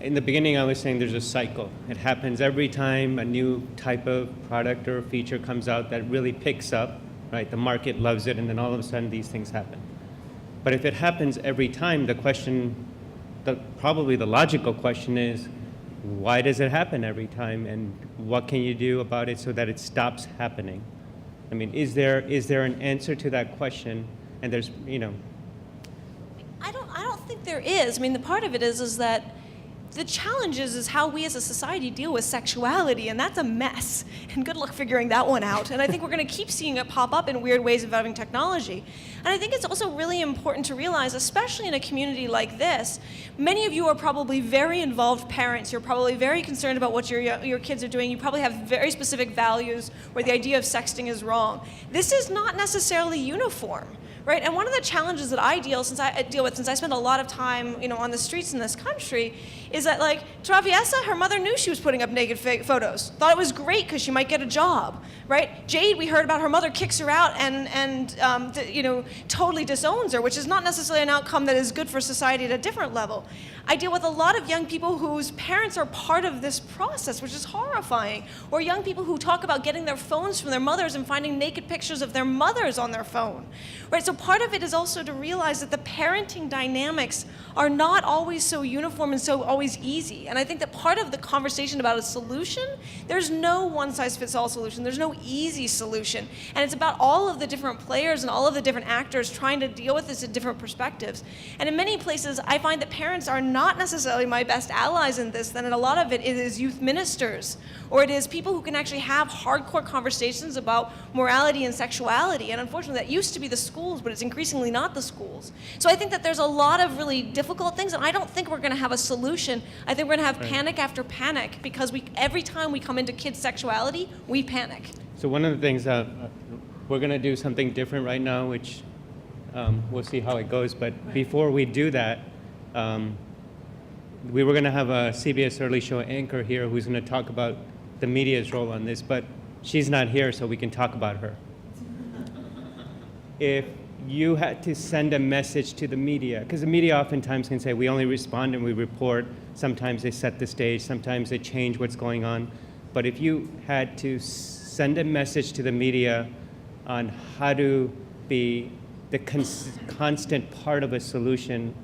in the beginning I was saying there's a cycle. It happens every time a new type of product or feature comes out that really picks up, right? The market loves it, and then all of a sudden these things happen. But if it happens every time, the question, probably the logical question is, why does it happen every time, and what can you do about it so that it stops happening? I mean, is there an answer to that question? And there's, I don't think there is. I mean, the part of it is that the challenge is how we as a society deal with sexuality, and that's a mess. And good luck figuring that one out. And I think we're going to keep seeing it pop up in weird ways involving technology. And I think it's also really important to realize, especially in a community like this, many of you are probably very involved parents. You're probably very concerned about what your kids are doing. You probably have very specific values where the idea of sexting is wrong. This is not necessarily uniform. Right, and one of the challenges that I deal with, since I spend a lot of time, on the streets in this country, is that Traviesa, her mother knew she was putting up naked photos. Thought it was great because she might get a job, right? Jade, we heard about her mother kicks her out and totally disowns her, which is not necessarily an outcome that is good for society at a different level. I deal with a lot of young people whose parents are part of this process, which is horrifying, or young people who talk about getting their phones from their mothers and finding naked pictures of their mothers on their phone, right? So part of it is also to realize that the parenting dynamics are not always so uniform and so always easy. And I think that part of the conversation about a solution, there's no one-size-fits-all solution. There's no easy solution. And it's about all of the different players and all of the different actors trying to deal with this in different perspectives. And in many places, I find that parents are not necessarily my best allies in this, then in a lot of it is youth ministers, or it is people who can actually have hardcore conversations about morality and sexuality. And unfortunately, that used to be the schools, but it's increasingly not the schools. So I think that there's a lot of really difficult things, and I don't think we're going to have a solution. I think we're going to have panic after panic, because every time we come into kids' sexuality, we panic. So one of the things, we're going to do something different right now, which we'll see how it goes. But before we do that, we were going to have a CBS Early Show anchor here who's going to talk about the media's role on this, but she's not here, so we can talk about her. If you had to send a message to the media, because the media oftentimes can say, we only respond and we report. Sometimes they set the stage, sometimes they change what's going on. But if you had to send a message to the media on how to be the constant part of a solution,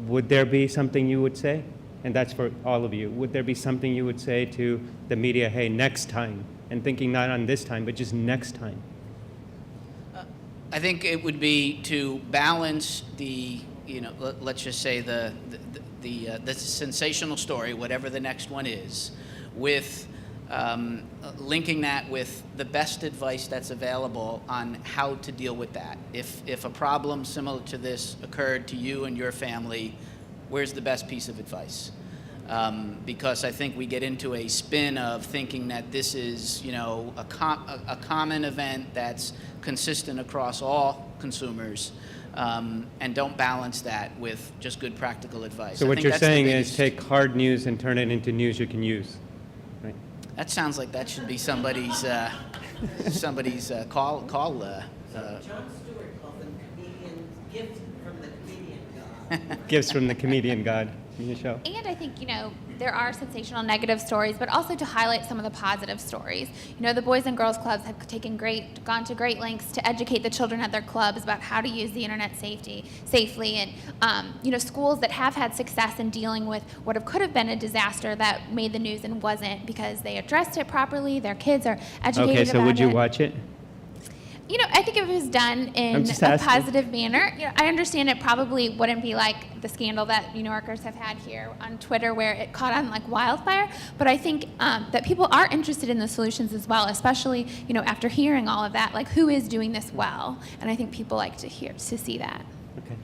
would there be something you would say? And that's for all of you. Would there be something you would say to the media, hey, next time, and thinking not on this time, but just next time? I think it would be to balance the, let's just say the sensational story, whatever the next one is, with linking that with the best advice that's available on how to deal with that. If a problem similar to this occurred to you and your family, where's the best piece of advice? Because I think we get into a spin of thinking that this is, a common event that's consistent across all consumers, and don't balance that with just good practical advice. So what you're saying is take hard news and turn it into news you can use, right? That sounds like that should be somebody's call. John Stewart called them gifts from the comedian god. Gifts from the comedian god. Michelle? And I think, there are sensational negative stories, but also to highlight some of the positive stories. The Boys and Girls Clubs have gone to great lengths to educate the children at their clubs about how to use the internet safely. And, schools that have had success in dealing with what could have been a disaster that made the news and wasn't, because they addressed it properly, their kids are educated about it. Okay, so would you watch it? I think if it was done in a positive manner, I understand it probably wouldn't be like the scandal that New Yorkers have had here on Twitter where it caught on like wildfire. But I think that people are interested in the solutions as well, especially, after hearing all of that, like who is doing this well? And I think people like to see that. Okay.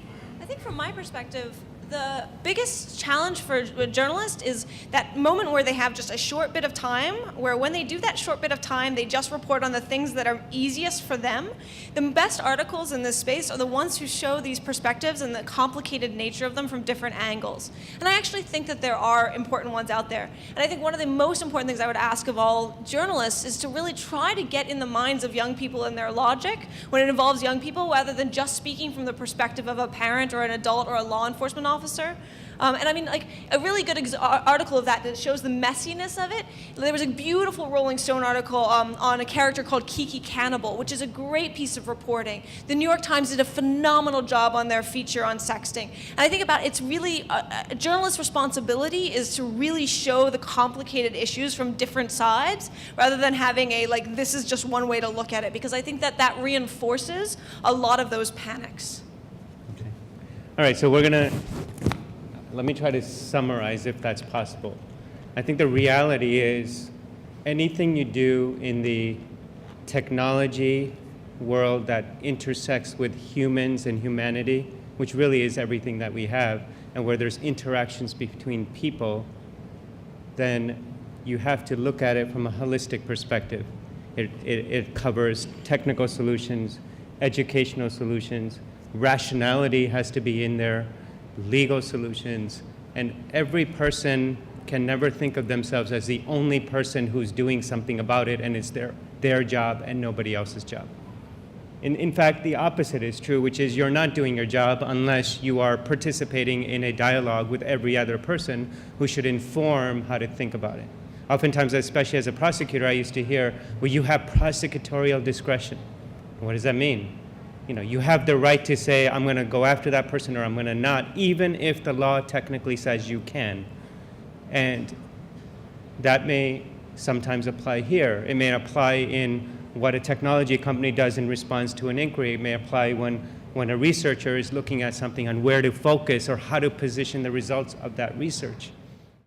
I think from my perspective, the biggest challenge for a journalist is that moment where they have just a short bit of time, where when they do that short bit of time, they just report on the things that are easiest for them. The best articles in this space are the ones who show these perspectives and the complicated nature of them from different angles. And I actually think that there are important ones out there. And I think one of the most important things I would ask of all journalists is to really try to get in the minds of young people and their logic when it involves young people, rather than just speaking from the perspective of a parent or an adult or a law enforcement officer. officer. And I mean, like, a really good article of that shows the messiness of it. There was a beautiful Rolling Stone article on a character called Kiki Cannibal, which is a great piece of reporting. The New York Times did a phenomenal job on their feature on sexting. And I think about it's really, a journalist's responsibility is to really show the complicated issues from different sides, rather than having a, like, this is just one way to look at it, because I think that reinforces a lot of those panics. Okay. All right, so let me try to summarize if that's possible. I think the reality is anything you do in the technology world that intersects with humans and humanity, which really is everything that we have, and where there's interactions between people, then you have to look at it from a holistic perspective. It covers technical solutions, educational solutions, rationality has to be in there, legal solutions, and every person can never think of themselves as the only person who's doing something about it, and it's their job and nobody else's job. In fact, the opposite is true, which is you're not doing your job unless you are participating in a dialogue with every other person who should inform how to think about it. Oftentimes, especially as a prosecutor, I used to hear, well, you have prosecutorial discretion. What does that mean? You know, you have the right to say, I'm going to go after that person or I'm going to not, even if the law technically says you can. And that may sometimes apply here. It may apply in what a technology company does in response to an inquiry. It may apply when a researcher is looking at something on where to focus or how to position the results of that research.